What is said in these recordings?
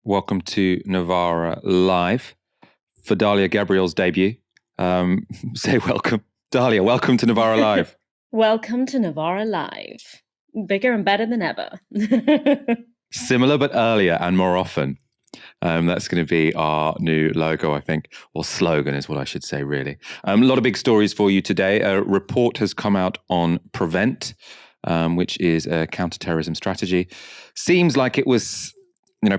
Welcome to Novara Live for Dalia Gebrial's debut. Say welcome. Dalia, welcome to Novara Live. Welcome to Novara Live. Bigger and better than ever. Similar but earlier and more often. That's going to be our new logo, I think, or slogan is what I should say, really. A lot of big stories for you today. A report has come out on Prevent, which is a counter-terrorism strategy. Seems like it was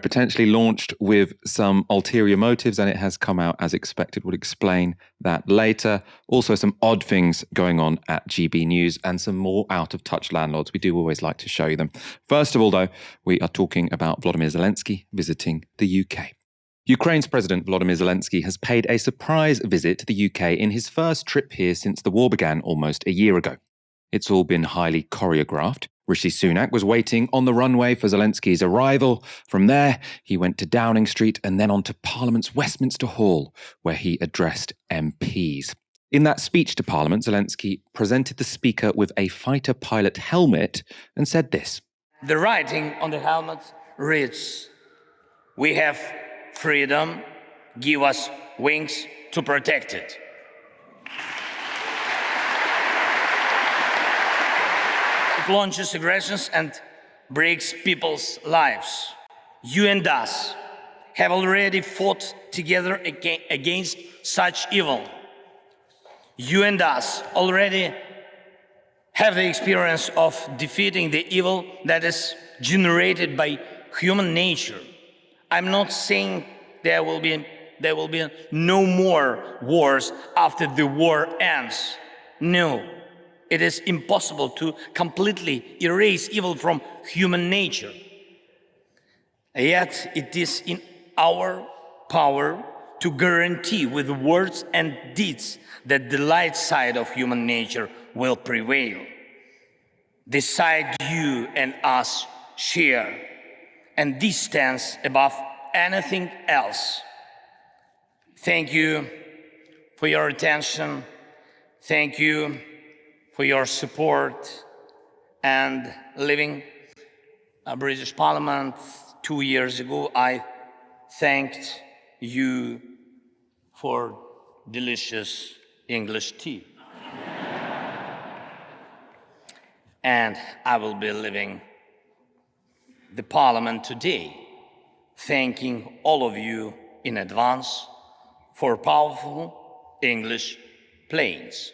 potentially launched with some ulterior motives, and it has come out as expected. We'll explain that later. Also, some odd things going on at GB News and some more out-of-touch landlords. We do always like to show you them. First of all, though, we are talking about Volodymyr Zelensky visiting the UK. Ukraine's President Volodymyr Zelensky has paid a surprise visit to the UK in his first trip here since the war began almost a year ago. It's all been highly choreographed. Rishi Sunak was waiting on the runway for Zelensky's arrival. From there, he went to Downing Street and then on to Parliament's Westminster Hall, where he addressed MPs. In that speech to Parliament, Zelensky presented the Speaker with a fighter pilot helmet and said this. The writing on the helmet reads, "We have freedom, give us wings to protect it." It launches aggressions and breaks people's lives. You and us have already fought together against such evil. You and us already have the experience of defeating the evil that is generated by human nature. I'm not saying there will be no more wars after the war ends. No. It is impossible to completely erase evil from human nature. Yet it is in our power to guarantee with words and deeds that the light side of human nature will prevail. The side you and us share. And this stands above anything else. Thank you for your attention. Thank you for your support, and leaving a British Parliament 2 years ago, I thanked you for delicious English tea. And I will be leaving the Parliament today, thanking all of you in advance for powerful English planes.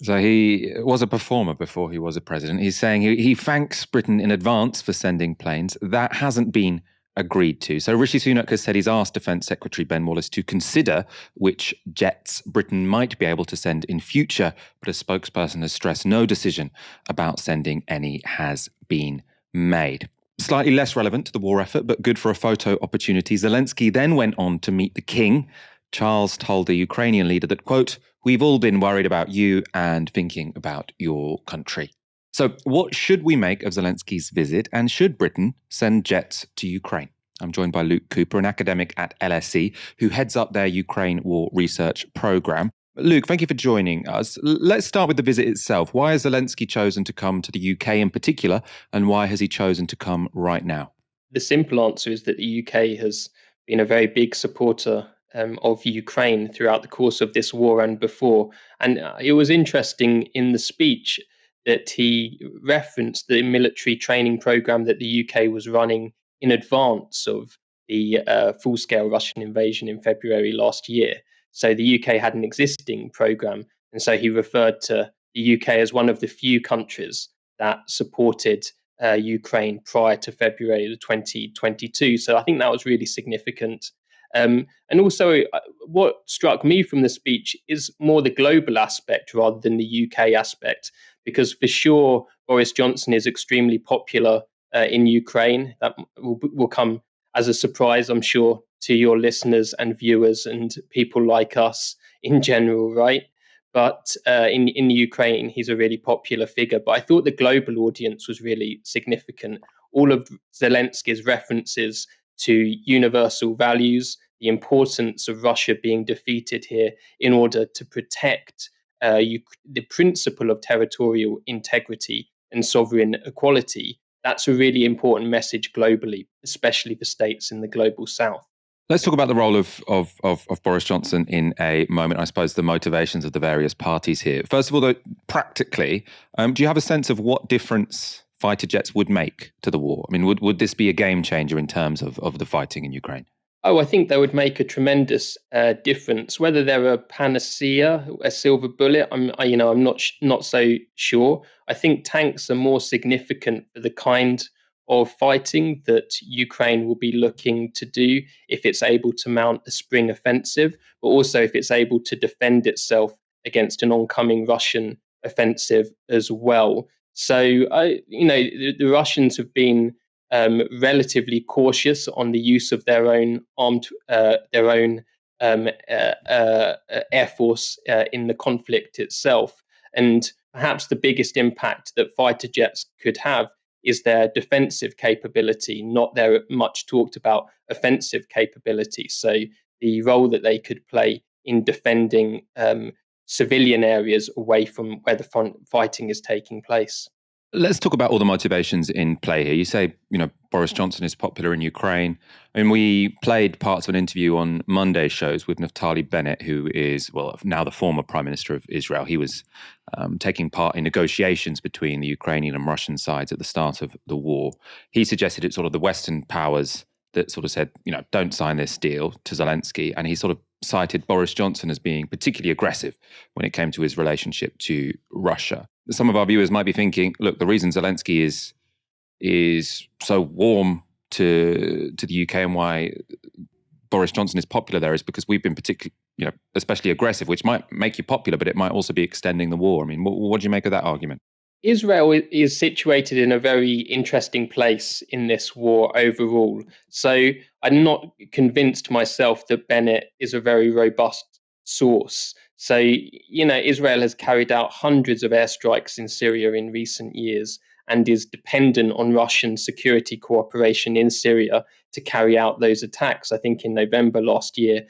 So he was a performer before he was a president. He's saying he thanks Britain in advance for sending planes. That hasn't been agreed to. So Rishi Sunak has said he's asked Defence Secretary Ben Wallace to consider which jets Britain might be able to send in future, but a spokesperson has stressed no decision about sending any has been made. Slightly less relevant to the war effort, but good for a photo opportunity, Zelensky then went on to meet the king. Charles told the Ukrainian leader that, quote, "We've all been worried about you and thinking about your country." So what should we make of Zelensky's visit, and should Britain send jets to Ukraine? I'm joined by Luke Cooper, an academic at LSE, who heads up their Ukraine War Research Programme. Luke, thank you for joining us. Let's start with the visit itself. Why has Zelensky chosen to come to the UK in particular, and why has he chosen to come right now? The simple answer is that the UK has been a very big supporter of Ukraine throughout the course of this war and before. And it was interesting in the speech that he referenced the military training program that the UK was running in advance of the full-scale Russian invasion in February last year. So the UK had an existing program, and so he referred to the UK as one of the few countries that supported Ukraine prior to February 2022. So I think that was really significant. And also, what struck me from the speech is more the global aspect rather than the UK aspect, because for sure Boris Johnson is extremely popular in Ukraine. That will come as a surprise, I'm sure, to your listeners and viewers and people like us in general, right? But in Ukraine, he's a really popular figure. But I thought the global audience was really significant. All of Zelensky's references to universal values, the importance of Russia being defeated here in order to protect the principle of territorial integrity and sovereign equality, that's a really important message globally, especially for states in the global south. Let's talk about the role of Boris Johnson in a moment. I suppose the motivations of the various parties here. First of all, though, practically, do you have a sense of what difference fighter jets would make to the war? I mean, would this be a game changer in terms of the fighting in Ukraine? Oh, I think that would make a tremendous difference. Whether they're a panacea, a silver bullet, I'm not so sure. I think tanks are more significant for the kind of fighting that Ukraine will be looking to do if it's able to mount a spring offensive, but also if it's able to defend itself against an oncoming Russian offensive as well. So, the Russians have been relatively cautious on the use of their own air force in the conflict itself. And perhaps the biggest impact that fighter jets could have is their defensive capability, not their much talked about offensive capability. So the role that they could play in defending civilian areas away from where the front fighting is taking place. Let's talk about all the motivations in play here. You say, Boris Johnson is popular in Ukraine. I mean, we played parts of an interview on Monday's shows with Naftali Bennett, who is, well, now the former Prime Minister of Israel. He was taking part in negotiations between the Ukrainian and Russian sides at the start of the war. He suggested it's sort of the Western powers that sort of said, don't sign this deal to Zelensky. And he sort of cited Boris Johnson as being particularly aggressive when it came to his relationship to Russia. Some of our viewers might be thinking, look, the reason Zelensky is so warm to the UK and why Boris Johnson is popular there is because we've been particularly, especially aggressive, which might make you popular, but it might also be extending the war. I mean, what do you make of that argument? Israel is situated in a very interesting place in this war overall. So I'm not convinced myself that Bennett is a very robust source. So, Israel has carried out hundreds of airstrikes in Syria in recent years and is dependent on Russian security cooperation in Syria to carry out those attacks. I think in November last year,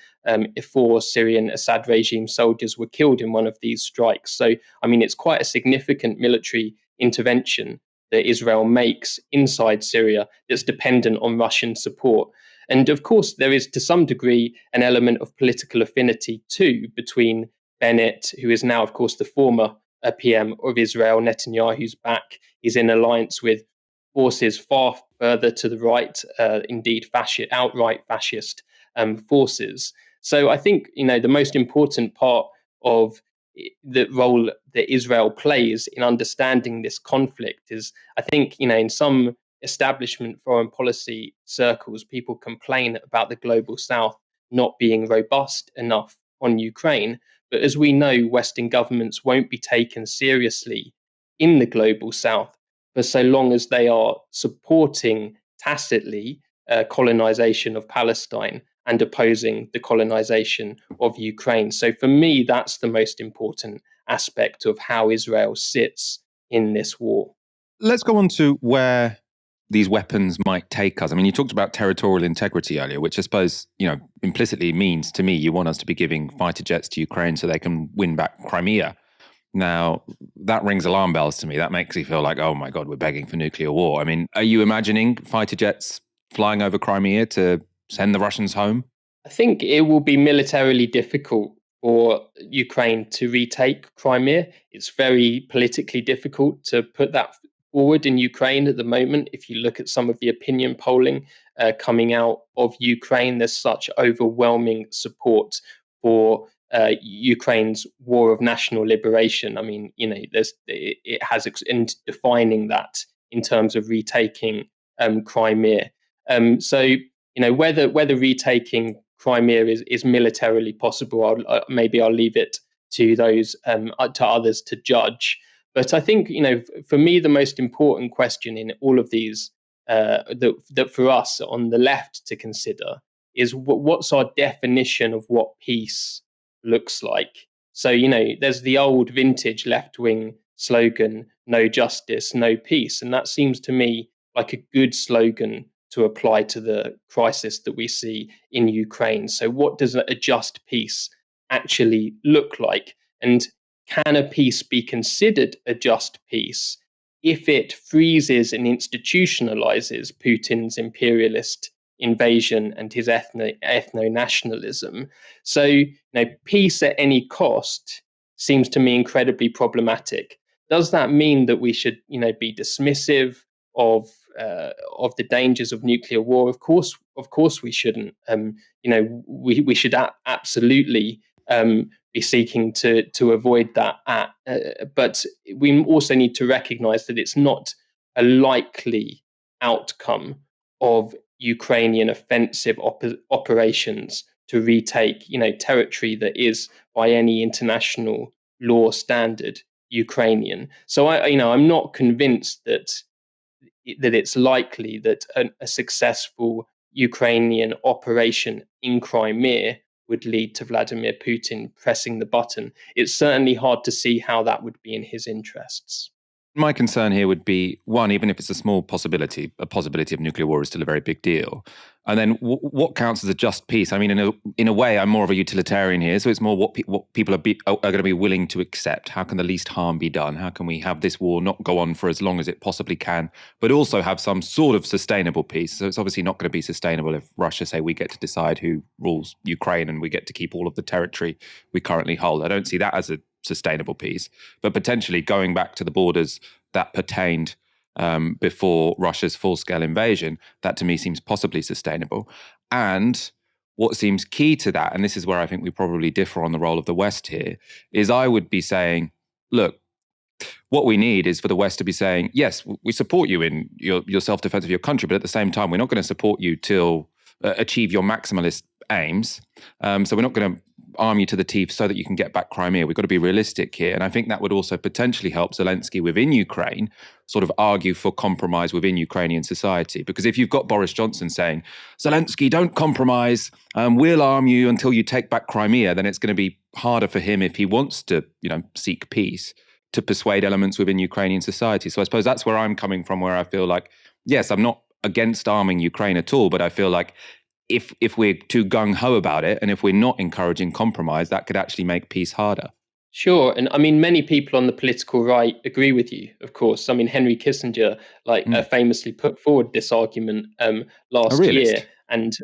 4 Syrian Assad regime soldiers were killed in one of these strikes. So, it's quite a significant military intervention that Israel makes inside Syria that's dependent on Russian support. And of course, there is to some degree an element of political affinity too between Bennett, who is now, of course, the former PM of Israel, Netanyahu's back. He's in alliance with forces far further to the right, indeed, outright fascist forces. So I think, the most important part of the role that Israel plays in understanding this conflict is, I think, in some establishment foreign policy circles, people complain about the global south not being robust enough on Ukraine. But as we know, Western governments won't be taken seriously in the global south for so long as they are supporting tacitly colonization of Palestine and opposing the colonization of Ukraine. So for me, that's the most important aspect of how Israel sits in this war. Let's go on to where these weapons might take us. I mean, you talked about territorial integrity earlier, which I suppose, implicitly means to me you want us to be giving fighter jets to Ukraine so they can win back Crimea. Now, that rings alarm bells to me. That makes me feel like, oh my God, we're begging for nuclear war. I mean, are you imagining fighter jets flying over Crimea to send the Russians home? I think it will be militarily difficult for Ukraine to retake Crimea. It's very politically difficult to put that forward in Ukraine at the moment. If you look at some of the opinion polling coming out of Ukraine, there's such overwhelming support for Ukraine's war of national liberation. I mean, it has in defining that in terms of retaking Crimea. So, whether retaking Crimea is militarily possible, maybe I'll leave it to those to others to judge. But I think, for me, the most important question in all of these that for us on the left to consider is what's our definition of what peace looks like. So, there's the old vintage left-wing slogan, no justice, no peace. And that seems to me like a good slogan to apply to the crisis that we see in Ukraine. So what does a just peace actually look like? And can a peace be considered a just peace if it freezes and institutionalizes Putin's imperialist invasion and his ethno-nationalism. So, peace at any cost seems to me incredibly problematic. Does that mean that we should, be dismissive of the dangers of nuclear war? Of course, we shouldn't. We should absolutely be seeking to avoid that. But we also need to recognise that it's not a likely outcome of Ukrainian offensive operations to retake, territory that is by any international law standard Ukrainian. So I'm not convinced that it's likely that a successful Ukrainian operation in Crimea would lead to Vladimir Putin pressing the button. It's certainly hard to see how that would be in his interests. My concern here would be, one, even if it's a small possibility, a possibility of nuclear war is still a very big deal. And then what counts as a just peace? I mean, in a way, I'm more of a utilitarian here. So it's more what people are going to be willing to accept. How can the least harm be done? How can we have this war not go on for as long as it possibly can, but also have some sort of sustainable peace? So it's obviously not going to be sustainable if Russia say we get to decide who rules Ukraine and we get to keep all of the territory we currently hold. I don't see that as a sustainable peace, but potentially going back to the borders that pertained before Russia's full-scale invasion, that to me seems possibly sustainable. And what seems key to that, and this is where I think we probably differ on the role of the West here, is I would be saying, look, what we need is for the West to be saying, yes, we support you in your self-defense of your country, but at the same time, we're not going to support you till achieve your maximalist aims. So we're not going to arm you to the teeth so that you can get back Crimea. We've got to be realistic here. And I think that would also potentially help Zelensky within Ukraine sort of argue for compromise within Ukrainian society. Because if you've got Boris Johnson saying, Zelensky, don't compromise, we'll arm you until you take back Crimea, then it's going to be harder for him if he wants to, seek peace, to persuade elements within Ukrainian society. So I suppose that's where I'm coming from, where I feel like, yes, I'm not against arming Ukraine at all, but I feel like if we're too gung-ho about it, and if we're not encouraging compromise, that could actually make peace harder. Sure. And I mean, many people on the political right agree with you, of course. I mean, Henry Kissinger famously put forward this argument last year, and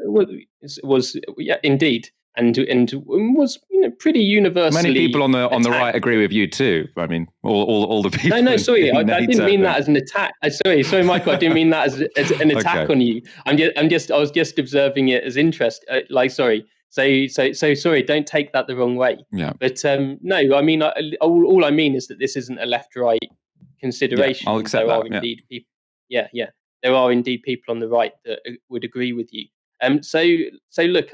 was yeah, indeed, and was pretty universally. Many people on the right agree with you too. I mean, all the people. No, sorry, I didn't mean that as an attack. Sorry, Michael, I didn't mean that as an attack on you. I was just observing it as interest. Sorry. So sorry, don't take that the wrong way. Yeah. But no, I mean, all I mean is that this isn't a left-right consideration. Yeah, I'll accept there that. Are indeed people. Yeah, there are indeed people on the right that would agree with you. So look.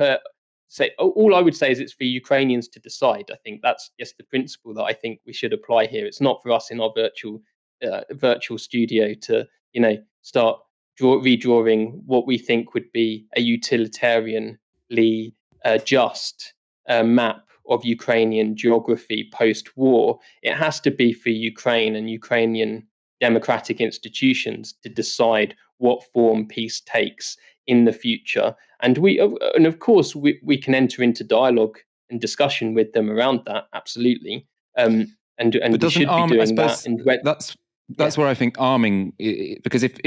So all I would say is it's for Ukrainians to decide. I think that's just the principle that I think we should apply here. It's not for us in our virtual studio to start redrawing what we think would be a utilitarianly just map of Ukrainian geography post-war. It has to be for Ukraine and Ukrainian democratic institutions to decide what form peace takes in the future. And of course we can enter into dialogue and discussion with them around that, absolutely. And we should be doing that. That's where I think arming, because if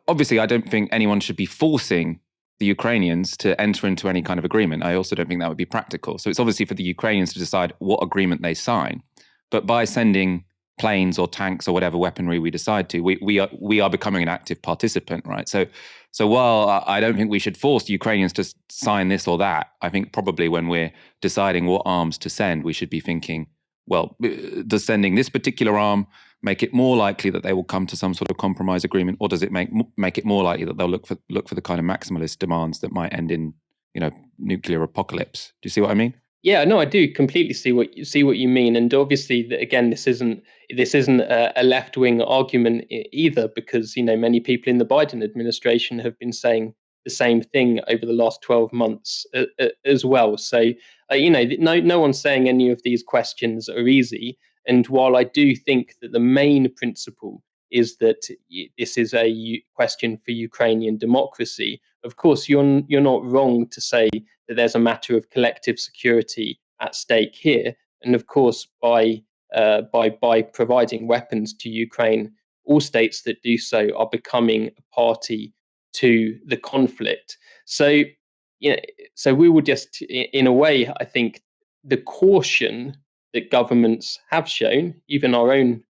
obviously I don't think anyone should be forcing the Ukrainians to enter into any kind of agreement. I also don't think that would be practical. So it's obviously for the Ukrainians to decide what agreement they sign. But by sending planes or tanks or whatever weaponry we decide to, we are becoming an active participant, right? So while I don't think we should force the Ukrainians to sign this or that, I think probably when we're deciding what arms to send, we should be thinking, well, does sending this particular arm make it more likely that they will come to some sort of compromise agreement, or does it make it more likely that they'll look for the kind of maximalist demands that might end in nuclear apocalypse? Do you see what I mean? Yeah, no, I do completely see what you mean, and obviously, again, this isn't a left-wing argument either, because many people in the Biden administration have been saying the same thing over the last 12 months as well. So, no one's saying any of these questions are easy. And while I do think that the main principle is that this is a question for Ukrainian democracy, of course, you're not wrong to say that there's a matter of collective security at stake here. And of course, by providing weapons to Ukraine all states that do so are becoming a party to the conflict. So, so we will just, in a way, I think the caution that governments have shown, even our own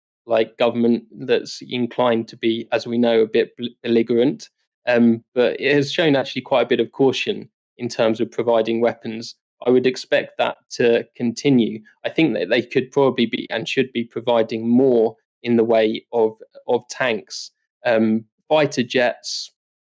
government that's inclined to be, as we know, a bit belligerent, but it has shown actually quite a bit of caution in terms of providing weapons. I would expect that to continue. I think that they could probably be and should be providing more in the way of tanks, fighter jets.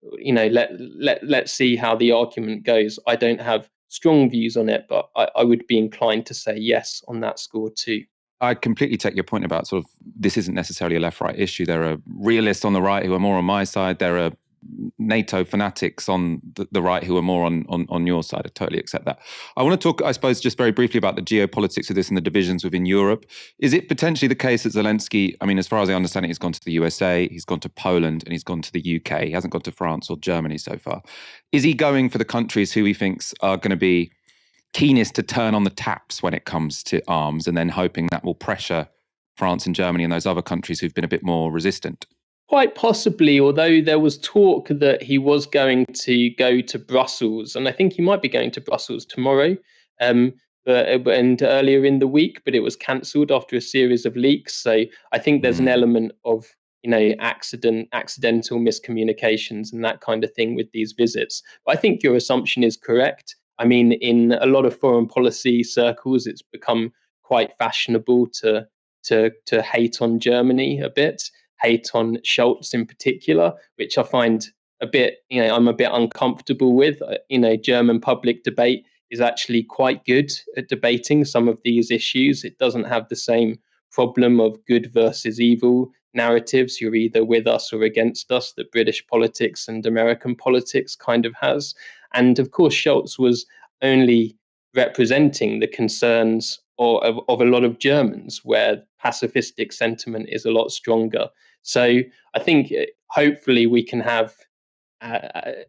Let's see how the argument goes. I don't have strong views on it, but I would be inclined to say yes on that score too. I completely take your point about sort of this isn't necessarily a left-right issue. There are realists on the right who are more on my side. There are NATO fanatics on the right who are more on your side. I totally accept that. I want to talk, I suppose, just very briefly about the geopolitics of this and the divisions within Europe. Is it potentially the case that Zelensky, I mean, as far as I understand it, he's gone to the USA, he's gone to Poland, and he's gone to the UK. He hasn't gone to France or Germany so far. Is he going for the countries who he thinks are going to be keenest to turn on the taps when it comes to arms, and then hoping that will pressure France and Germany and those other countries who've been a bit more resistant? Quite possibly, although there was talk that he was going to go to Brussels, and I think he might be going to Brussels tomorrow, and earlier in the week, but it was cancelled after a series of leaks. So I think there's an element of accidental miscommunications and that kind of thing with these visits. But I think your assumption is correct. I mean, in a lot of foreign policy circles, it's become quite fashionable to hate on Germany a bit, hate on Scholz in particular, which I find a bit, I'm a bit uncomfortable with. German public debate is actually quite good at debating some of these issues. It doesn't have the same problem of good versus evil narratives. You're either with us or against us that British politics and American politics kind of has. And of course, Scholz was only representing the concerns of a lot of Germans, where pacifistic sentiment is a lot stronger. So I think hopefully we can have,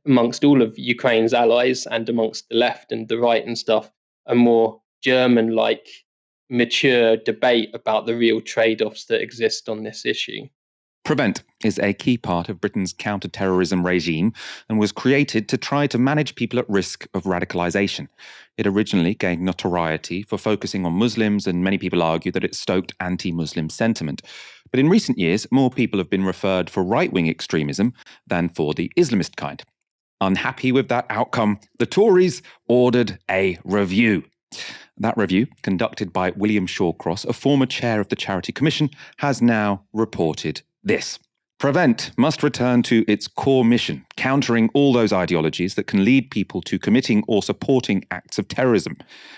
amongst all of Ukraine's allies and amongst the left and the right and stuff, a more German-like, mature debate about the real trade-offs that exist on this issue. Prevent is a key part of Britain's counter-terrorism regime and was created to try to manage people at risk of radicalisation. It originally gained notoriety for focusing on Muslims, and many people argue that it stoked anti-Muslim sentiment. But in recent years, more people have been referred for right-wing extremism than for the Islamist kind. Unhappy with that outcome, the Tories ordered a review. That review, conducted by William Shawcross, a former chair of the Charity Commission, has now reported this. Prevent must return to its core mission, countering all those ideologies that can lead people to committing or supporting acts of terrorism.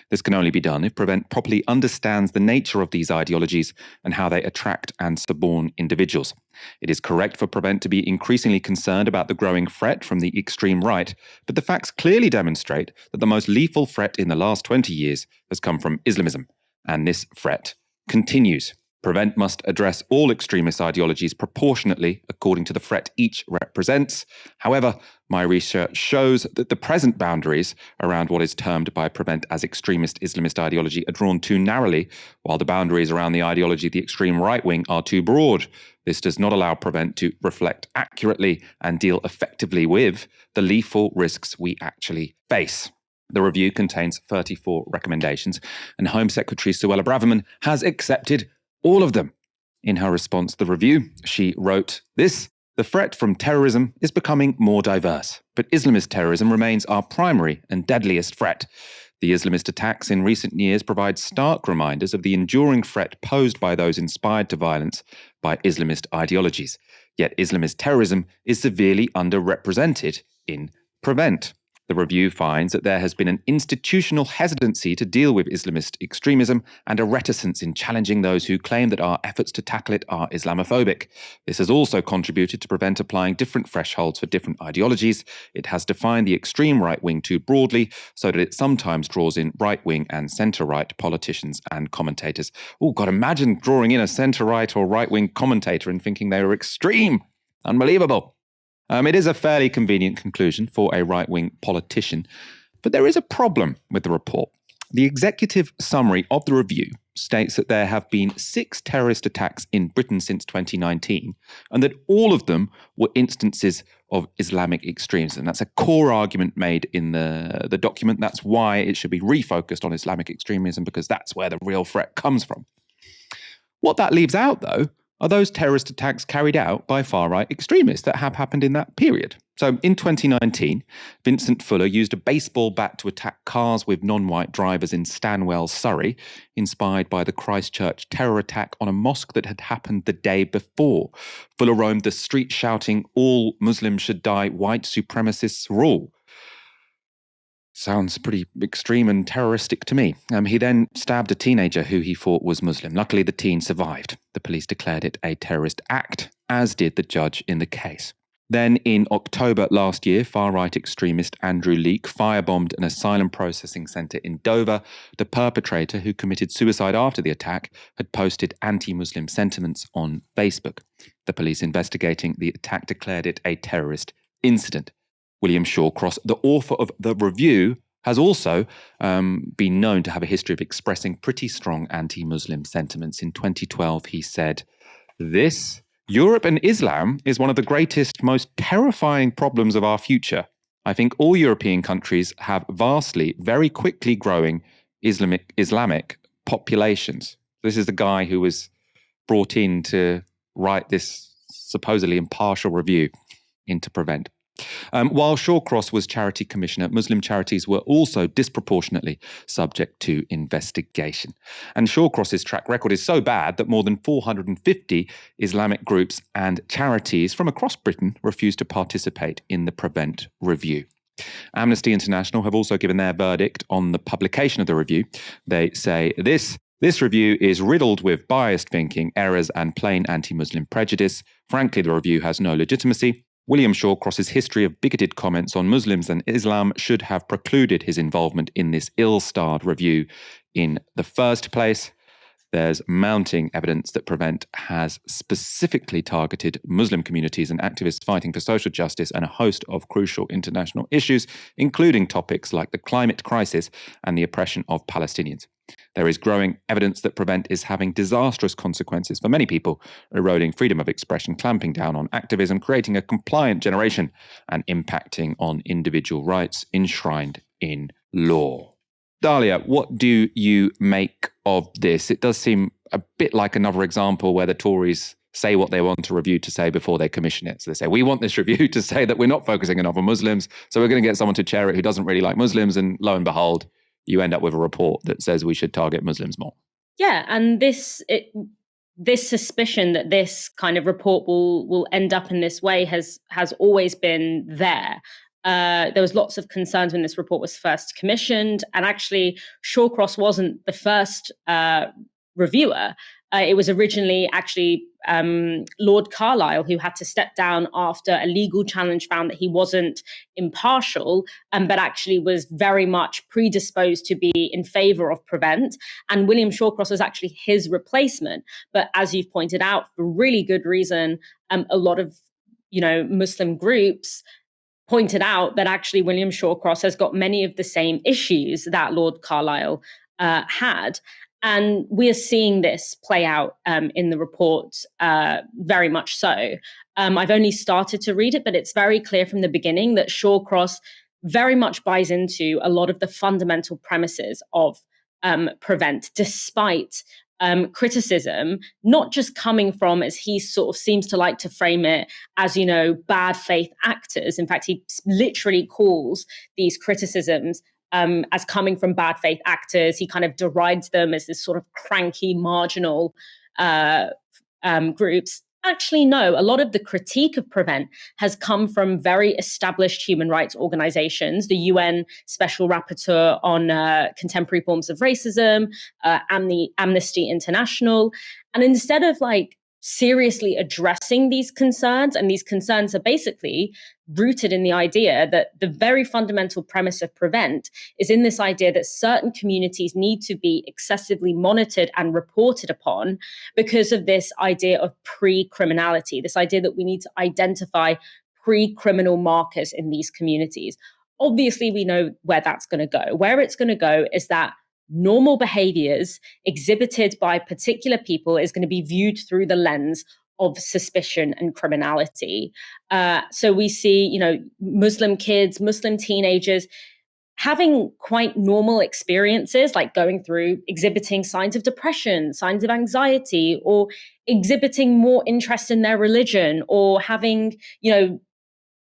This can only be done if Prevent properly understands the nature of these ideologies and how they attract and suborn individuals. It is correct for Prevent to be increasingly concerned about the growing threat from the extreme right, but the facts clearly demonstrate that the most lethal threat in the last 20 years has come from Islamism, and this threat continues. Prevent must address all extremist ideologies proportionately according to the threat each represents. However, my research shows that the present boundaries around what is termed by Prevent as extremist Islamist ideology are drawn too narrowly, while the boundaries around the ideology of the extreme right wing are too broad. This does not allow Prevent to reflect accurately and deal effectively with the lethal risks we actually face. The review contains 34 recommendations, and Home Secretary Suella Braverman has accepted all of them. In her response to the review, she wrote this: "The threat from terrorism is becoming more diverse, but Islamist terrorism remains our primary and deadliest threat. The Islamist attacks in recent years provide stark reminders of the enduring threat posed by those inspired to violence by Islamist ideologies. Yet Islamist terrorism is severely underrepresented in Prevent." The review finds that there has been an institutional hesitancy to deal with Islamist extremism and a reticence in challenging those who claim that our efforts to tackle it are Islamophobic. This has also contributed to Prevent applying different thresholds for different ideologies. It has defined the extreme right wing too broadly, so that it sometimes draws in right wing and centre-right politicians and commentators. Oh, God, imagine drawing in a centre-right or right-wing commentator and thinking they were extreme. Unbelievable. It is a fairly convenient conclusion for a right-wing politician, but there is a problem with the report. The executive summary of the review states that there have been 6 terrorist attacks in Britain since 2019, and that all of them were instances of Islamic extremism. That's a core argument made in the document. That's why it should be refocused on Islamic extremism, because that's where the real threat comes from. What that leaves out, though, are those terrorist attacks carried out by far-right extremists that have happened in that period. So in 2019, Vincent Fuller used a baseball bat to attack cars with non-white drivers in Stanwell, Surrey, inspired by the Christchurch terror attack on a mosque that had happened the day before. Fuller roamed the streets shouting, "All Muslims should die, white supremacists rule." Sounds pretty extreme and terroristic to me. He then stabbed a teenager who he thought was Muslim. Luckily, the teen survived. The police declared it a terrorist act, as did the judge in the case. Then, in October last year, far-right extremist Andrew Leake firebombed an asylum processing centre in Dover. The perpetrator, who committed suicide after the attack, had posted anti-Muslim sentiments on Facebook. The police investigating the attack declared it a terrorist incident. William Shawcross, the author of the review, has also been known to have a history of expressing pretty strong anti-Muslim sentiments. In 2012, he said, Europe and Islam is one of the greatest, most terrifying problems of our future. I think all European countries have vastly, very quickly growing Islamic populations." This is the guy who was brought in to write this supposedly impartial review into Prevent. While Shawcross was charity commissioner, Muslim charities were also disproportionately subject to investigation. And Shawcross's track record is so bad that more than 450 Islamic groups and charities from across Britain refused to participate in the Prevent review. Amnesty International have also given their verdict on the publication of the review. They say this review is riddled with biased thinking, errors, and plain anti-Muslim prejudice. Frankly, the review has no legitimacy. William Shawcross's history of bigoted comments on Muslims and Islam should have precluded his involvement in this ill-starred review in the first place. There's mounting evidence that Prevent has specifically targeted Muslim communities and activists fighting for social justice and a host of crucial international issues, including topics like the climate crisis and the oppression of Palestinians. There is growing evidence that Prevent is having disastrous consequences for many people, eroding freedom of expression, clamping down on activism, creating a compliant generation, and impacting on individual rights enshrined in law. Dalia, what do you make of this? It does seem a bit like another example where the Tories say what they want a review to say before they commission it. So they say, we want this review to say that we're not focusing enough on Muslims, so we're going to get someone to chair it who doesn't really like Muslims, and lo and behold, you end up with a report that says we should target Muslims more. Yeah, and this suspicion that this kind of report will end up in this way has always been there. There was lots of concerns when this report was first commissioned, and actually Shawcross wasn't the first reviewer. It was originally actually Lord Carlisle who had to step down after a legal challenge found that he wasn't impartial, but actually was very much predisposed to be in favour of Prevent. And William Shawcross was actually his replacement. But as you've pointed out, for really good reason, a lot of Muslim groups pointed out that actually William Shawcross has got many of the same issues that Lord Carlisle had. And we are seeing this play out in the report very much so. I've only started to read it, but it's very clear from the beginning that Shawcross very much buys into a lot of the fundamental premises of Prevent, despite criticism, not just coming from, as he sort of seems to like to frame it, as, bad faith actors. In fact, he literally calls these criticisms as coming from bad faith actors. He kind of derides them as this sort of cranky, marginal groups. Actually, no, a lot of the critique of Prevent has come from very established human rights organizations, the UN Special Rapporteur on Contemporary Forms of Racism, and the Amnesty International. And instead of seriously addressing these concerns, and these concerns are basically rooted in the idea that the very fundamental premise of Prevent is in this idea that certain communities need to be excessively monitored and reported upon because of this idea of pre-criminality, this idea that we need to identify pre-criminal markers in these communities. Obviously, we know where that's going to go. Where it's going to go is that normal behaviors exhibited by particular people is going to be viewed through the lens of suspicion and criminality. So we see, Muslim kids, Muslim teenagers having quite normal experiences, like going through exhibiting signs of depression, signs of anxiety, or exhibiting more interest in their religion, or having,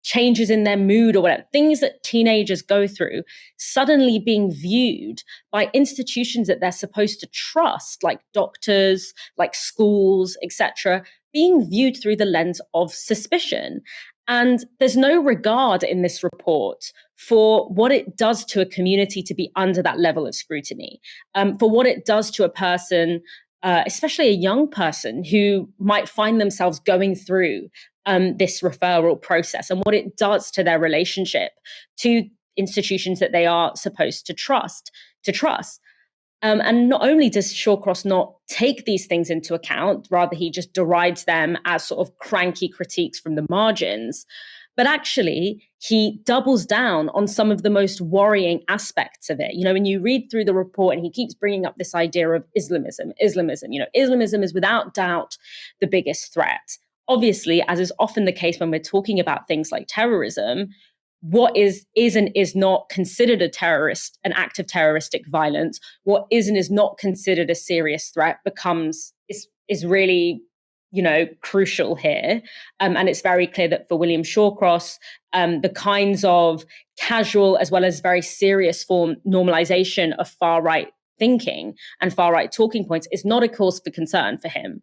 changes in their mood or whatever, things that teenagers go through, suddenly being viewed by institutions that they're supposed to trust, like doctors, like schools, etc., being viewed through the lens of suspicion. And there's no regard in this report for what it does to a community to be under that level of scrutiny, for what it does to a person, especially a young person who might find themselves going through this referral process, and what it does to their relationship to institutions that they are supposed to trust. And not only does Shawcross not take these things into account, rather he just derides them as sort of cranky critiques from the margins, but actually he doubles down on some of the most worrying aspects of it. When you read through the report, and he keeps bringing up this idea of Islamism, Islamism is without doubt the biggest threat. Obviously, as is often the case when we're talking about things like terrorism, what is and is not considered an act of terroristic violence, what is and is not considered a serious threat is really, crucial here. And it's very clear that for William Shawcross, the kinds of casual as well as very serious form normalization of far-right thinking and far-right talking points is not a cause for concern for him.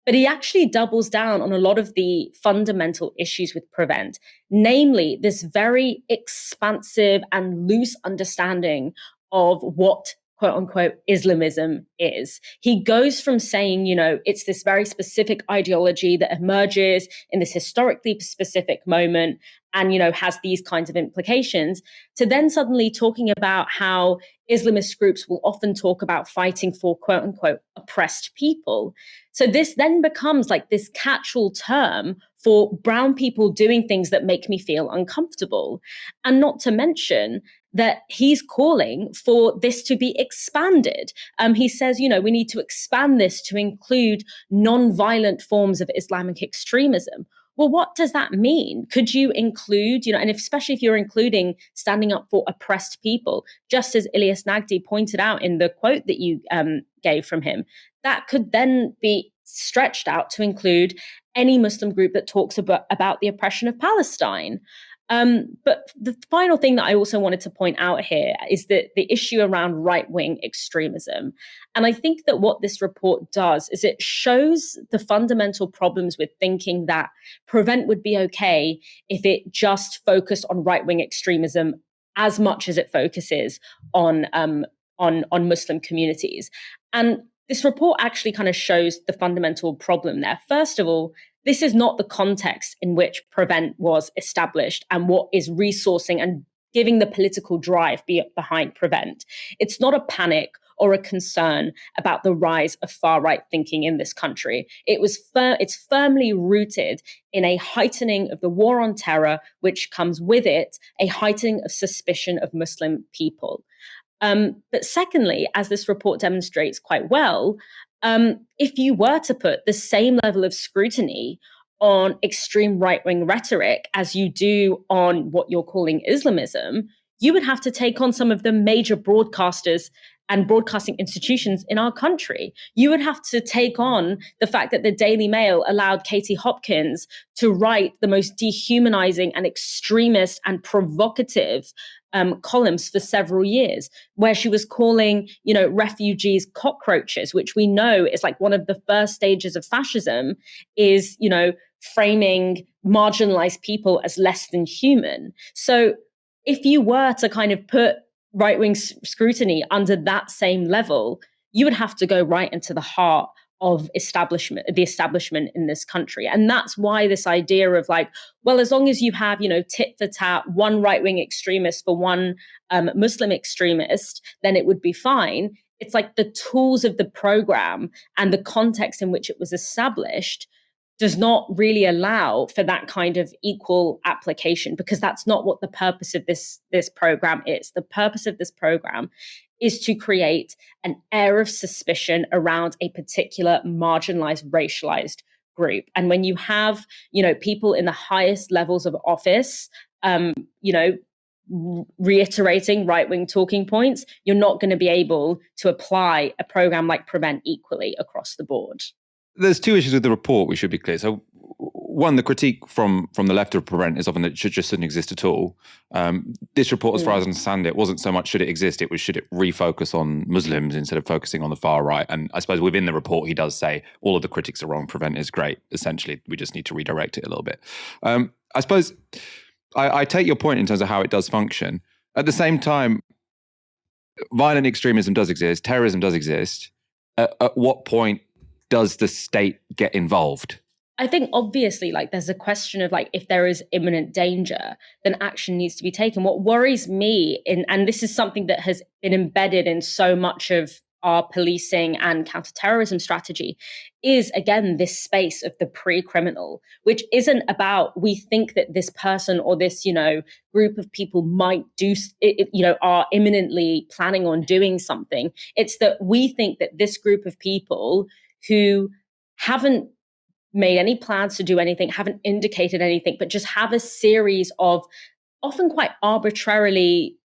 But he actually doubles down on a lot of the fundamental issues with Prevent, namely this very expansive and loose understanding of what quote unquote Islamism is. He goes from saying, it's this very specific ideology that emerges in this historically specific moment and, has these kinds of implications, to then suddenly talking about how Islamist groups will often talk about fighting for quote unquote oppressed people. So this then becomes like this catch-all term for brown people doing things that make me feel uncomfortable. And not to mention that he's calling for this to be expanded. He says, we need to expand this to include non-violent forms of Islamic extremism. Well, what does that mean? Could you include, and especially if you're including standing up for oppressed people, just as Ilyas Nagdi pointed out in the quote that you gave from him, that could then be stretched out to include any Muslim group that talks about the oppression of Palestine. But the final thing that I also wanted to point out here is that the issue around right-wing extremism. And I think that what this report does is it shows the fundamental problems with thinking that Prevent would be okay if it just focused on right-wing extremism as much as it focuses on Muslim communities. And this report actually kind of shows the fundamental problem there. First of all, this is not the context in which Prevent was established and what is resourcing and giving the political drive behind Prevent. It's not a panic or a concern about the rise of far-right thinking in this country. It's firmly rooted in a heightening of the war on terror, which comes with it a heightening of suspicion of Muslim people. But secondly, as this report demonstrates quite well, if you were to put the same level of scrutiny on extreme right-wing rhetoric as you do on what you're calling Islamism, you would have to take on some of the major broadcasters and broadcasting institutions in our country. You would have to take on the fact that the Daily Mail allowed Katie Hopkins to write the most dehumanizing and extremist and provocative columns for several years, where she was calling, refugees cockroaches, which we know is like one of the first stages of fascism, is, framing marginalized people as less than human. So if you were to kind of put right-wing scrutiny under that same level, you would have to go right into the heart of the establishment in this country. And that's why this idea of like, well, as long as you have, tit for tat, one right-wing extremist for one Muslim extremist, then it would be fine. It's like the tools of the program and the context in which it was established does not really allow for that kind of equal application, because that's not what the purpose of this program is. The purpose of this program is to create an air of suspicion around a particular marginalized, racialized group. And when you have, people in the highest levels of office, reiterating right-wing talking points, you're not going to be able to apply a program like Prevent equally across the board. There's two issues with the report, we should be clear. So one, the critique from the left of Prevent is often that it shouldn't exist at all. This report, as far as I understand it, wasn't so much should it exist, it was should it refocus on Muslims instead of focusing on the far right. And I suppose within the report, he does say all of the critics are wrong, Prevent is great. Essentially, we just need to redirect it a little bit. I suppose I take your point in terms of how it does function. At the same time, violent extremism does exist, terrorism does exist. At what point does the state get involved? I think obviously, there's a question of if there is imminent danger, then action needs to be taken. What worries me, and this is something that has been embedded in so much of our policing and counter-terrorism strategy, is again this space of the pre-criminal, which isn't about we think that this person or this group of people might do are imminently planning on doing something. It's that we think that this group of people who haven't made any plans to do anything, haven't indicated anything, but just have a series of often quite arbitrarily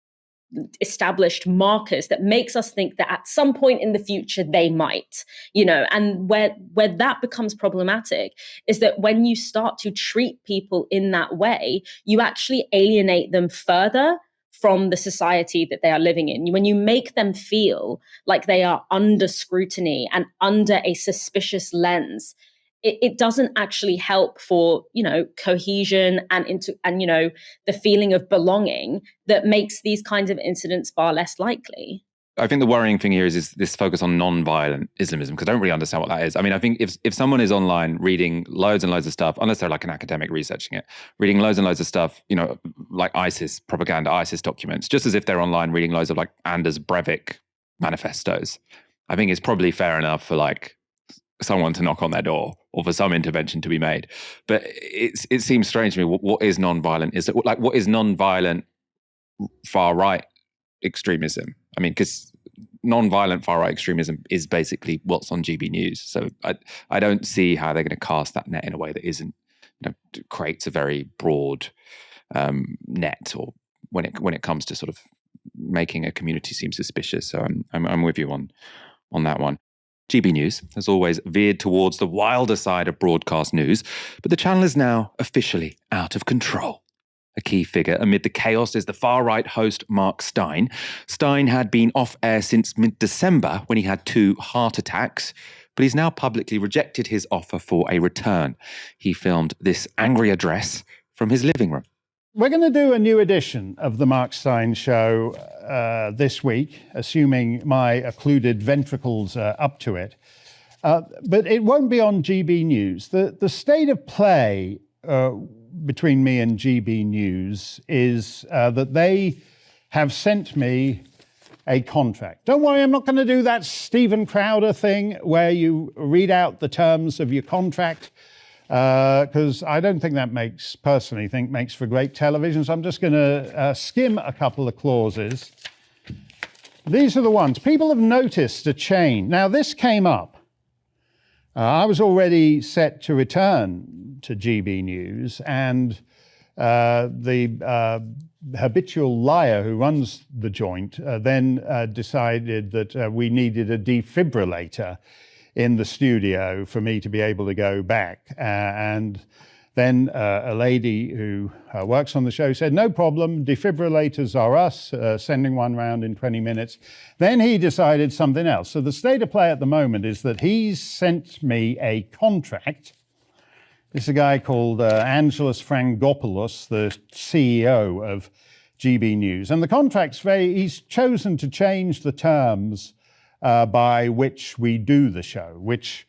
established markers that makes us think that at some point in the future they might, and where that becomes problematic is that when you start to treat people in that way, you actually alienate them further from the society that they are living in. When you make them feel like they are under scrutiny and under a suspicious lens, it doesn't actually help for cohesion and the feeling of belonging that makes these kinds of incidents far less likely. I think the worrying thing here is this focus on non-violent Islamism, because I don't really understand what that is. I mean, I think if someone is online reading loads and loads of stuff, unless they're like an academic researching it, reading loads and loads of stuff, like ISIS propaganda, ISIS documents, just as if they're online reading loads of Anders Breivik manifestos, I think it's probably fair enough for someone to knock on their door or for some intervention to be made. But it seems strange to me. What is non-violent? Is it what is non-violent far right extremism? I mean, because non-violent far right extremism is basically what's on GB News. So I don't see how they're going to cast that net in a way that isn't creates a very broad net, or when it comes to sort of making a community seem suspicious. So I'm with you on that one. GB News has always veered towards the wilder side of broadcast news, but the channel is now officially out of control. A key figure amid the chaos is the far-right host Mark Steyn. Steyn had been off air since mid-December when he had 2 heart attacks, but he's now publicly rejected his offer for a return. He filmed this angry address from his living room. We're going to do a new edition of the Mark Steyn Show this week, assuming my occluded ventricles are up to it. But it won't be on GB News. The state of play between me and GB News is that they have sent me a contract. Don't worry, I'm not going to do that Stephen Crowder thing where you read out the terms of your contract, because I don't think that makes for great television. So I'm just going to skim a couple of clauses. These are the ones. People have noticed a change. Now, this came up. I was already set to return to GB News, and the habitual liar who runs the joint then decided that we needed a defibrillator in the studio for me to be able to go back. And then a lady who works on the show said, no problem, defibrillators are us, sending one round in 20 minutes. Then he decided something else. So the state of play at the moment is that he's sent me a contract. This is a guy called Angelos Frangopoulos, the CEO of GB News. And the contract's he's chosen to change the terms by which we do the show, which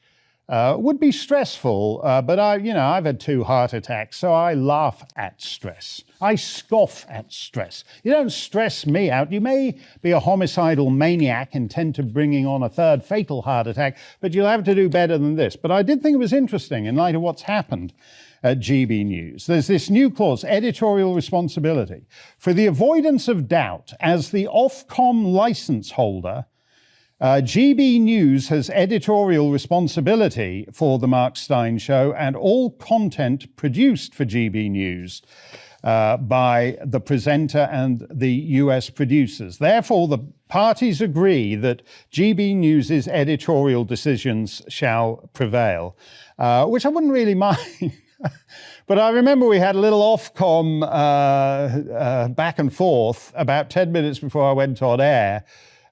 would be stressful, but I've had 2 heart attacks, so I laugh at stress. I scoff at stress. You don't stress me out. You may be a homicidal maniac intent of bringing on a 3rd fatal heart attack, but you'll have to do better than this. But I did think it was interesting in light of what's happened at GB News. There's this new clause, editorial responsibility. For the avoidance of doubt, as the Ofcom license holder, GB News has editorial responsibility for the Mark Steyn Show and all content produced for GB News by the presenter and the US producers. Therefore, the parties agree that GB News' editorial decisions shall prevail, which I wouldn't really mind. But I remember we had a little Ofcom back and forth about 10 minutes before I went on air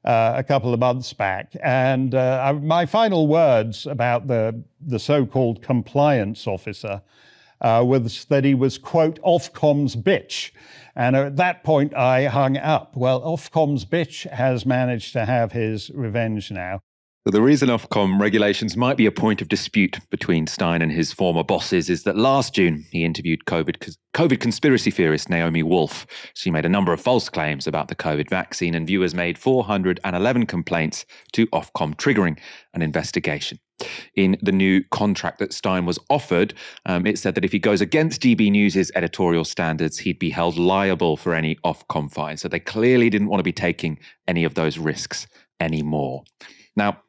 a couple of months back. And my final words about the so-called compliance officer was that he was, quote, Ofcom's bitch. And at that point, I hung up. Well, Ofcom's bitch has managed to have his revenge now. So the reason Ofcom regulations might be a point of dispute between Steyn and his former bosses is that last June he interviewed COVID conspiracy theorist Naomi Wolf. She made a number of false claims about the COVID vaccine, and viewers made 411 complaints to Ofcom, triggering an investigation. In the new contract that Steyn was offered, it said that if he goes against GB News' editorial standards, he'd be held liable for any Ofcom fines. So they clearly didn't want to be taking any of those risks anymore. Now,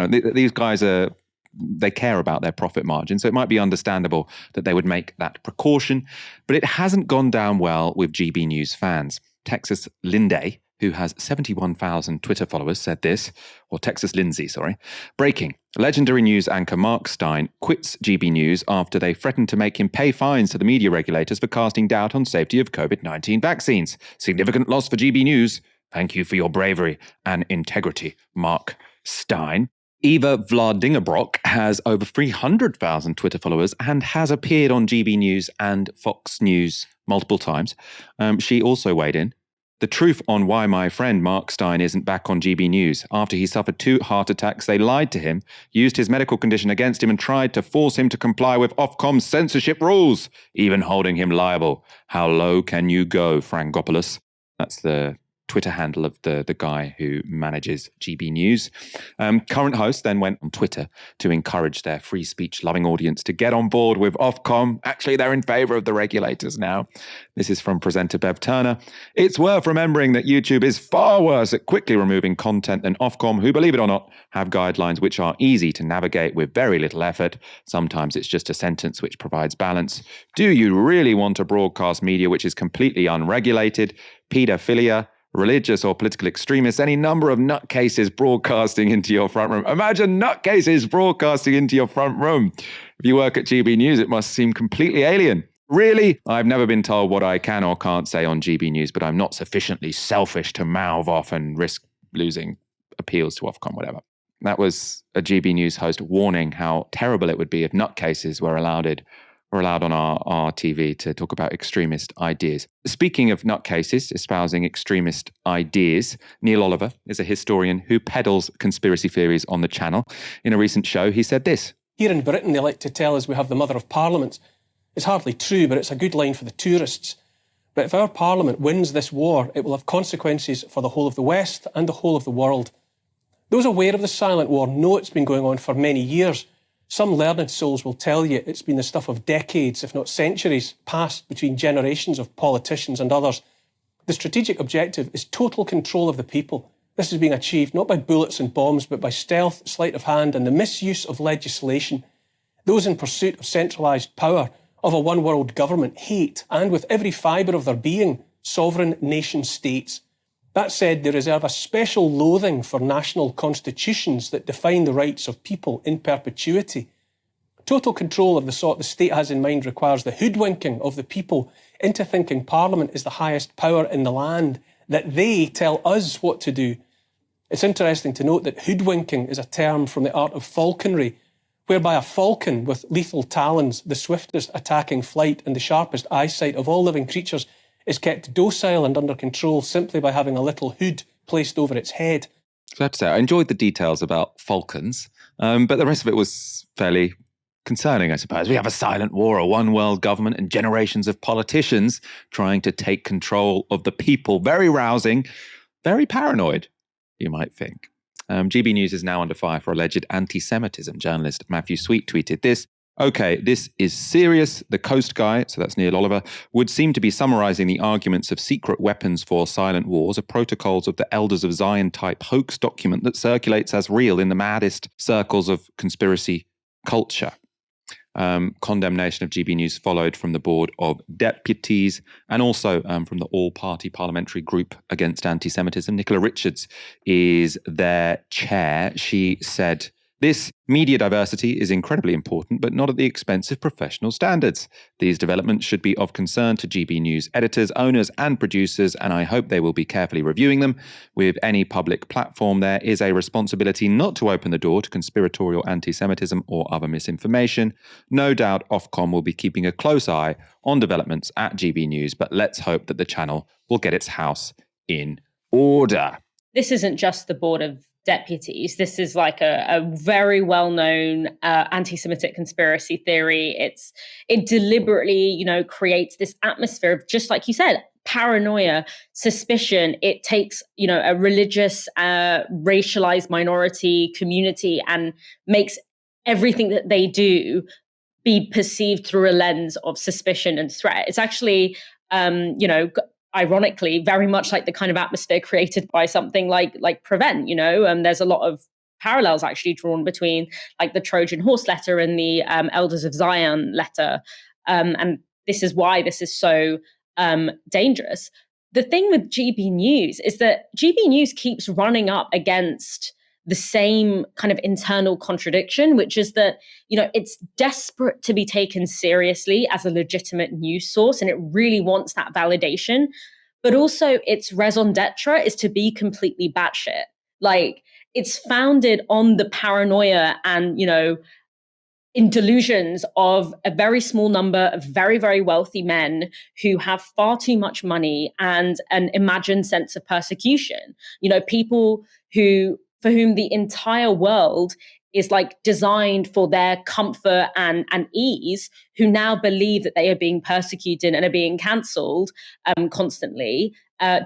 these guys they care about their profit margin, so it might be understandable that they would make that precaution, but it hasn't gone down well with GB News fans. Texas Lindsay, who has 71,000 Twitter followers, said this, or Texas Lindsay, sorry. Breaking. Legendary news anchor Mark Steyn quits GB News after they threatened to make him pay fines to the media regulators for casting doubt on safety of COVID-19 vaccines. Significant loss for GB News. Thank you for your bravery and integrity, Mark Steyn. Eva Vladingerbrock has over 300,000 Twitter followers and has appeared on GB News and Fox News multiple times. She also weighed in. The truth on why my friend Mark Steyn isn't back on GB News. After he suffered 2 heart attacks, they lied to him, used his medical condition against him, and tried to force him to comply with Ofcom's censorship rules, even holding him liable. How low can you go, Frankopoulos? That's the Twitter handle of the guy who manages GB News. Current host then went on Twitter to encourage their free speech loving audience to get on board with Ofcom. Actually, they're in favor of the regulators now. This is from presenter Bev Turner. It's worth remembering that YouTube is far worse at quickly removing content than Ofcom, who, believe it or not, have guidelines which are easy to navigate with very little effort. Sometimes it's just a sentence which provides balance. Do you really want a broadcast media which is completely unregulated? Pedophilia, religious or political extremists, any number of nutcases broadcasting into your front room. Imagine nutcases broadcasting into your front room. If you work at GB News, it must seem completely alien. Really? I've never been told what I can or can't say on GB News, but I'm not sufficiently selfish to mouth off and risk losing appeals to Ofcom, whatever. That was a GB News host warning how terrible it would be if nutcases were allowed on our TV to talk about extremist ideas. Speaking of nutcases espousing extremist ideas, Neil Oliver is a historian who peddles conspiracy theories on the channel. In a recent show, he said this. Here in Britain, they like to tell us we have the Mother of Parliament. It's hardly true, but it's a good line for the tourists. But if our Parliament wins this war, it will have consequences for the whole of the West and the whole of the world. Those aware of the silent war know it's been going on for many years. Some learned souls will tell you it's been the stuff of decades, if not centuries, passed between generations of politicians and others. The strategic objective is total control of the people. This is being achieved not by bullets and bombs, but by stealth, sleight of hand, and the misuse of legislation. Those in pursuit of centralised power, of a one-world government, hate, and with every fibre of their being, sovereign nation-states. That said, they reserve a special loathing for national constitutions that define the rights of people in perpetuity. Total control of the sort the state has in mind requires the hoodwinking of the people into thinking Parliament is the highest power in the land, that they tell us what to do. It's interesting to note that hoodwinking is a term from the art of falconry, whereby a falcon with lethal talons, the swiftest attacking flight and the sharpest eyesight of all living creatures, is kept docile and under control simply by having a little hood placed over its head. So I have to say, I enjoyed the details about falcons. But the rest of it was fairly concerning, I suppose. We have a silent war, a one world government, and generations of politicians trying to take control of the people. Very rousing, very paranoid, you might think. GB News is now under fire for alleged anti-Semitism. Journalist Matthew Sweet tweeted this. Okay, this is serious. The Coast Guy, so that's Neil Oliver, would seem to be summarizing the arguments of secret weapons for silent wars, a protocols of the Elders of Zion type hoax document that circulates as real in the maddest circles of conspiracy culture. Condemnation of GB News followed from the Board of Deputies and also from the all-party parliamentary group against anti-Semitism. Nicola Richards is their chair. She said, "This media diversity is incredibly important, but not at the expense of professional standards. These developments should be of concern to GB News editors, owners, and producers, and I hope they will be carefully reviewing them. With any public platform, there is a responsibility not to open the door to conspiratorial anti-Semitism or other misinformation. No doubt Ofcom will be keeping a close eye on developments at GB News, but let's hope that the channel will get its house in order." This isn't just the Board of Deputies. This is like a very well-known anti-Semitic conspiracy theory. It deliberately, creates this atmosphere of, just like you said, paranoia, suspicion. It takes, a religious, racialized minority community and makes everything that they do be perceived through a lens of suspicion and threat. It's actually, ironically, very much like the kind of atmosphere created by something like Prevent. There's a lot of parallels actually drawn between like the Trojan Horse letter and the Elders of Zion letter, and this is why this is so dangerous. The thing with GB News is that GB News keeps running up against the same kind of internal contradiction, which is that, it's desperate to be taken seriously as a legitimate news source, and it really wants that validation. But also its raison d'etre is to be completely batshit. Like, it's founded on the paranoia and, in delusions of a very small number of very, very wealthy men who have far too much money and an imagined sense of persecution. People for whom the entire world is like designed for their comfort and ease, who now believe that they are being persecuted and are being cancelled constantly,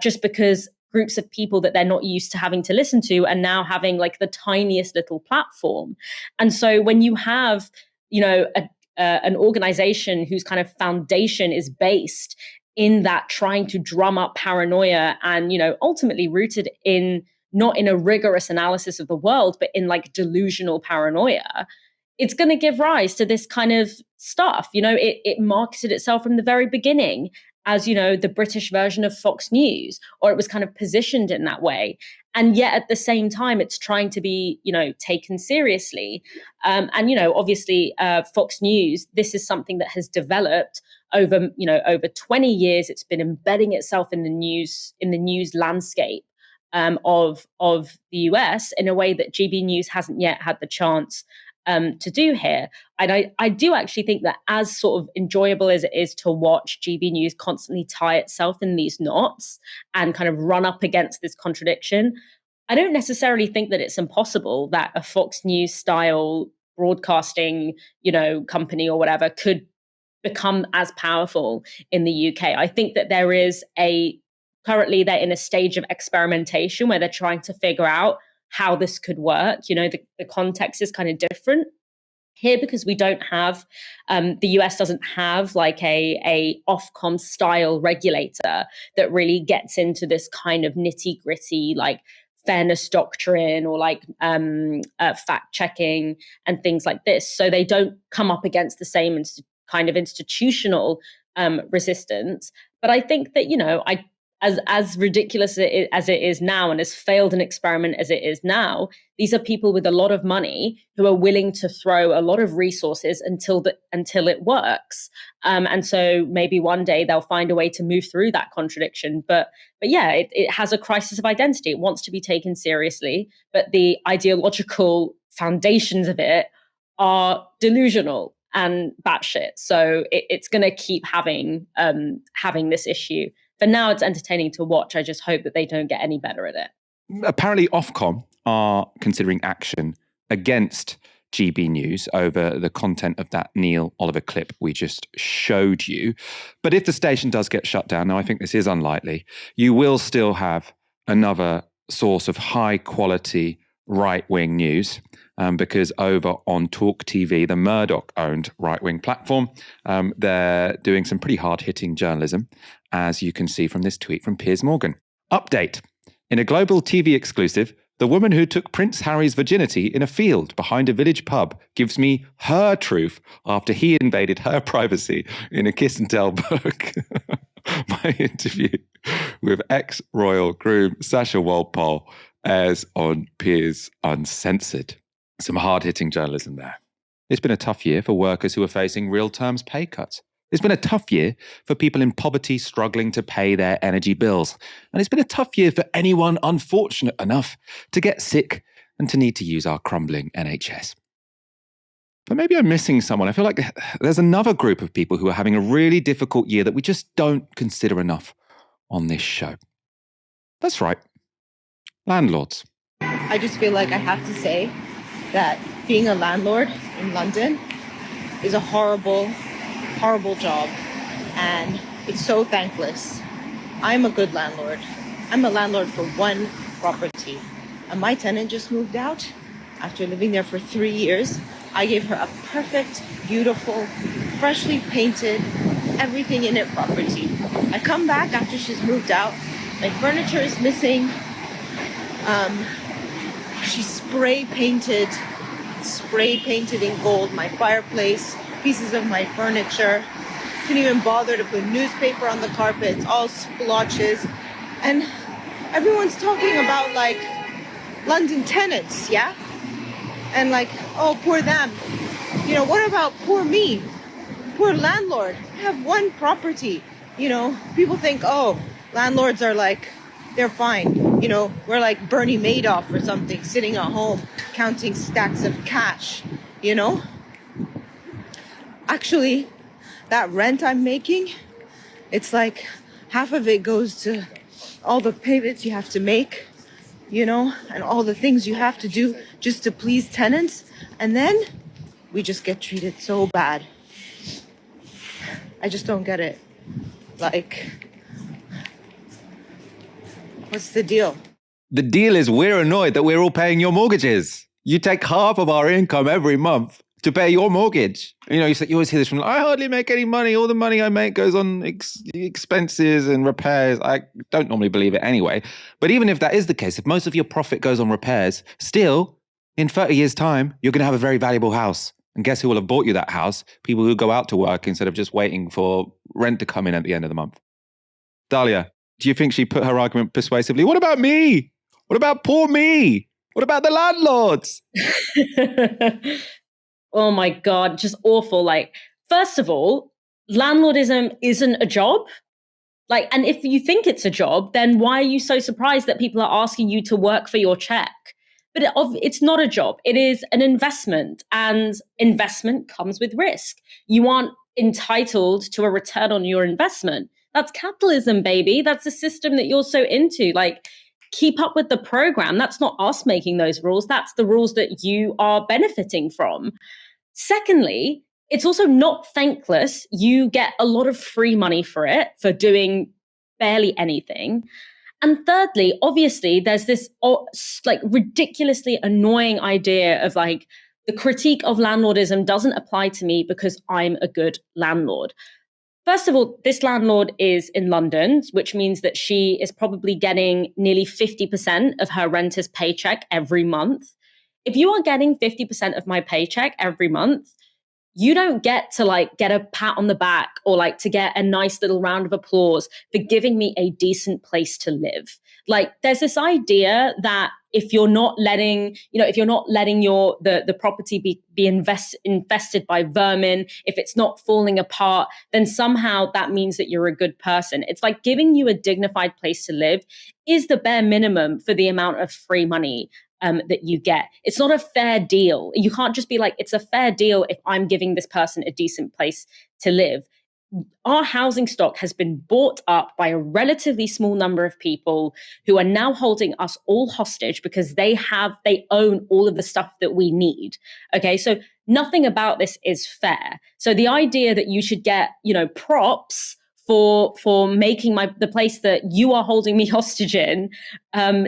just because groups of people that they're not used to having to listen to are now having like the tiniest little platform. And so when you have, an organization whose kind of foundation is based in that trying to drum up paranoia and, ultimately rooted in not in a rigorous analysis of the world, but in like delusional paranoia, it's going to give rise to this kind of stuff. It marketed itself from the very beginning as, the British version of Fox News, or it was kind of positioned in that way. And yet at the same time, it's trying to be, taken seriously. And, obviously Fox News, this is something that has developed over 20 years. It's been embedding itself in the news landscape of the US in a way that GB News hasn't yet had the chance to do here. And I do actually think that as sort of enjoyable as it is to watch GB News constantly tie itself in these knots and kind of run up against this contradiction, I don't necessarily think that it's impossible that a Fox News style broadcasting, company or whatever could become as powerful in the UK. I think that currently they're in a stage of experimentation where they're trying to figure out how this could work. The context is kind of different here because we don't have, the US doesn't have like a Ofcom style regulator that really gets into this kind of nitty gritty, like fairness doctrine or like fact checking and things like this. So they don't come up against the same kind of institutional resistance. But I think that, as ridiculous as it is now and as failed an experiment as it is now, these are people with a lot of money who are willing to throw a lot of resources until it works. And so maybe one day they'll find a way to move through that contradiction. But yeah, it has a crisis of identity. It wants to be taken seriously, but the ideological foundations of it are delusional and batshit. So it's going to keep having this issue. For now, it's entertaining to watch. I just hope that they don't get any better at it. Apparently, Ofcom are considering action against GB News over the content of that Neil Oliver clip we just showed you. But if the station does get shut down, now I think this is unlikely, you will still have another source of high quality right-wing news, because over on Talk TV, the Murdoch-owned right-wing platform, they're doing some pretty hard-hitting journalism, as you can see from this tweet from Piers Morgan. Update. In a global TV exclusive, the woman who took Prince Harry's virginity in a field behind a village pub gives me her truth after he invaded her privacy in a kiss and tell book. My interview with ex-royal groom Sasha Walpole airs on Piers Uncensored. Some hard-hitting journalism there. It's been a tough year for workers who are facing real terms pay cuts. It's been a tough year for people in poverty struggling to pay their energy bills. And it's been a tough year for anyone unfortunate enough to get sick and to need to use our crumbling NHS. But maybe I'm missing someone. I feel like there's another group of people who are having a really difficult year that we just don't consider enough on this show. That's right. Landlords. I just feel like I have to say that being a landlord in London is a horrible, horrible job, and it's so thankless. I'm a good landlord. I'm a landlord for one property, and my tenant just moved out after living there for 3 years. I gave her a perfect, beautiful, freshly painted, everything in it property. I come back after she's moved out. My furniture is missing. She spray painted in gold my fireplace, pieces of my furniture. Couldn't even bother to put newspaper on the carpet. It's all splotches. And everyone's talking about like London tenants, yeah? And like, oh, poor them. You know, what about poor me? Poor landlord. I have one property. You know, people think, oh, landlords are like, they're fine. You know, we're like Bernie Madoff or something, sitting at home, counting stacks of cash, you know? Actually, that rent I'm making, it's like half of it goes to all the payments you have to make, you know, and all the things you have to do just to please tenants. And then we just get treated so bad. I just don't get it. Like, what's the deal? The deal is we're annoyed that we're all paying your mortgages. You take half of our income every month to pay your mortgage. You know, you always hear this from, I hardly make any money. All the money I make goes on expenses and repairs. I don't normally believe it anyway. But even if that is the case, if most of your profit goes on repairs, still, in 30 years' time, you're going to have a very valuable house. And guess who will have bought you that house? People who go out to work instead of just waiting for rent to come in at the end of the month. Dalia, do you think she put her argument persuasively? What about me? What about poor me? What about the landlords? Oh my God, just awful. Like, first of all, landlordism isn't a job. Like, and if you think it's a job, then why are you so surprised that people are asking you to work for your check? But it's not a job. It is an investment, and investment comes with risk. You aren't entitled to a return on your investment. That's capitalism, baby. That's a system that you're so into. Like, keep up with the program. That's not us making those rules. That's the rules that you are benefiting from. Secondly, it's also not thankless. You get a lot of free money for it, for doing barely anything. And thirdly, obviously, there's this like ridiculously annoying idea of like the critique of landlordism doesn't apply to me because I'm a good landlord. First of all, this landlord is in London, which means that she is probably getting nearly 50% of her renter's paycheck every month. If you are getting 50% of my paycheck every month, you don't get to like get a pat on the back or like to get a nice little round of applause for giving me a decent place to live. Like, there's this idea that if you're not letting, the property be infested by vermin, if it's not falling apart, then somehow that means that you're a good person. It's like giving you a dignified place to live is the bare minimum for the amount of free money that you get. It's not a fair deal. You can't just be like, it's a fair deal if I'm giving this person a decent place to live. our housing stock has been bought up by a relatively small number of people who are now holding us all hostage because they own all of the stuff that we need. Okay, so nothing about this is fair. So the idea that you should get, props for making the place that you are holding me hostage in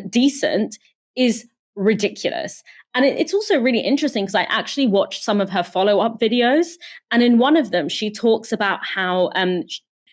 decent is ridiculous. And it's also really interesting because I actually watched some of her follow-up videos. And in one of them, she talks about how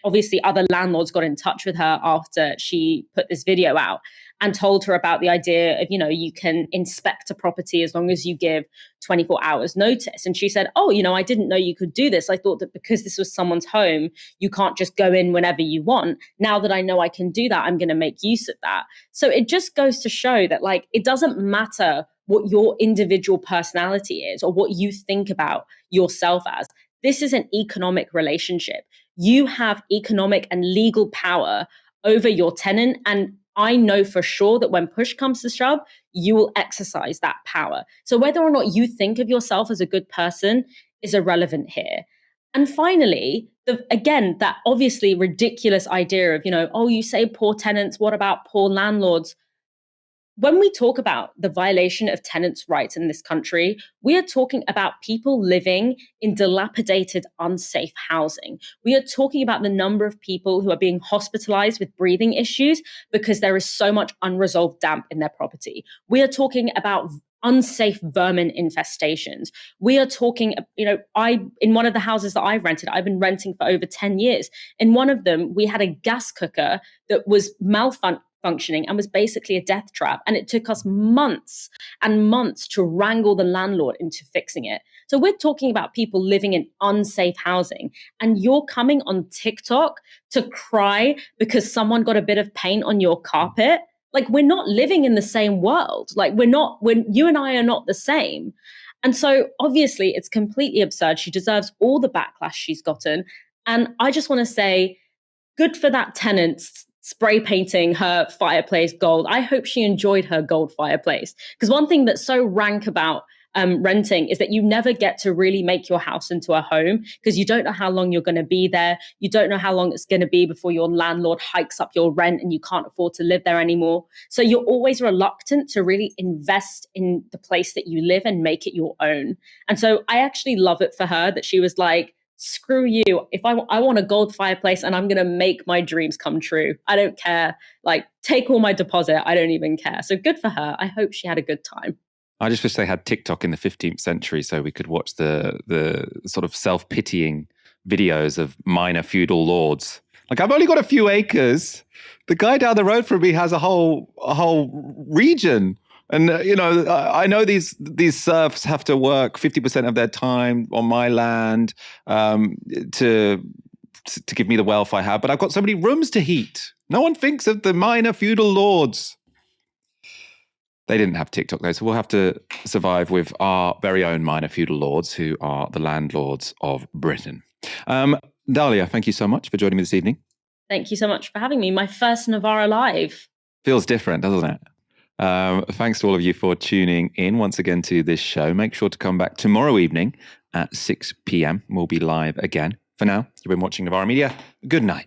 obviously other landlords got in touch with her after she put this video out and told her about the idea of, you can inspect a property as long as you give 24 hours notice. And she said, I didn't know you could do this. I thought that because this was someone's home, you can't just go in whenever you want. Now that I know I can do that, I'm going to make use of that. So it just goes to show that, like, it doesn't matter what your individual personality is or what you think about yourself as. This is an economic relationship. You have economic and legal power over your tenant. And I know for sure that when push comes to shove, you will exercise that power. So whether or not you think of yourself as a good person is irrelevant here. And finally, that obviously ridiculous idea of, you say poor tenants, what about poor landlords? When we talk about the violation of tenants' rights in this country, we are talking about people living in dilapidated, unsafe housing. We are talking about the number of people who are being hospitalized with breathing issues because there is so much unresolved damp in their property. We are talking about unsafe vermin infestations. We are talking, in one of the houses that I've rented, I've been renting for over 10 years. In one of them, we had a gas cooker that was malfunctioning and was basically a death trap. And it took us months and months to wrangle the landlord into fixing it. So we're talking about people living in unsafe housing, and you're coming on TikTok to cry because someone got a bit of paint on your carpet. Like, we're not living in the same world. Like, when you and I are not the same. And so obviously it's completely absurd. She deserves all the backlash she's gotten. And I just want to say, good for that tenant spray painting her fireplace gold. I hope she enjoyed her gold fireplace. Because one thing that's so rank about renting is that you never get to really make your house into a home because you don't know how long you're going to be there. You don't know how long it's going to be before your landlord hikes up your rent and you can't afford to live there anymore. So you're always reluctant to really invest in the place that you live and make it your own. And so I actually love it for her that she was like, screw you. If I want a gold fireplace and I'm going to make my dreams come true. I don't care. Like, take all my deposit. I don't even care. So good for her. I hope she had a good time. I just wish they had TikTok in the 15th century so we could watch the sort of self-pitying videos of minor feudal lords. Like, I've only got a few acres. The guy down the road from me has a whole region. And, I know these serfs have to work 50% of their time on my land to give me the wealth I have. But I've got so many rooms to heat. No one thinks of the minor feudal lords. They didn't have TikTok though, so we'll have to survive with our very own minor feudal lords who are the landlords of Britain. Dalia, thank you so much for joining me this evening. Thank you so much for having me. My first Novara Live. Feels different, doesn't it? Thanks to all of you for tuning in once again to this show. Make sure to come back tomorrow evening at 6 p.m. We'll be live again. For now, you've been watching Novara Media. Good night.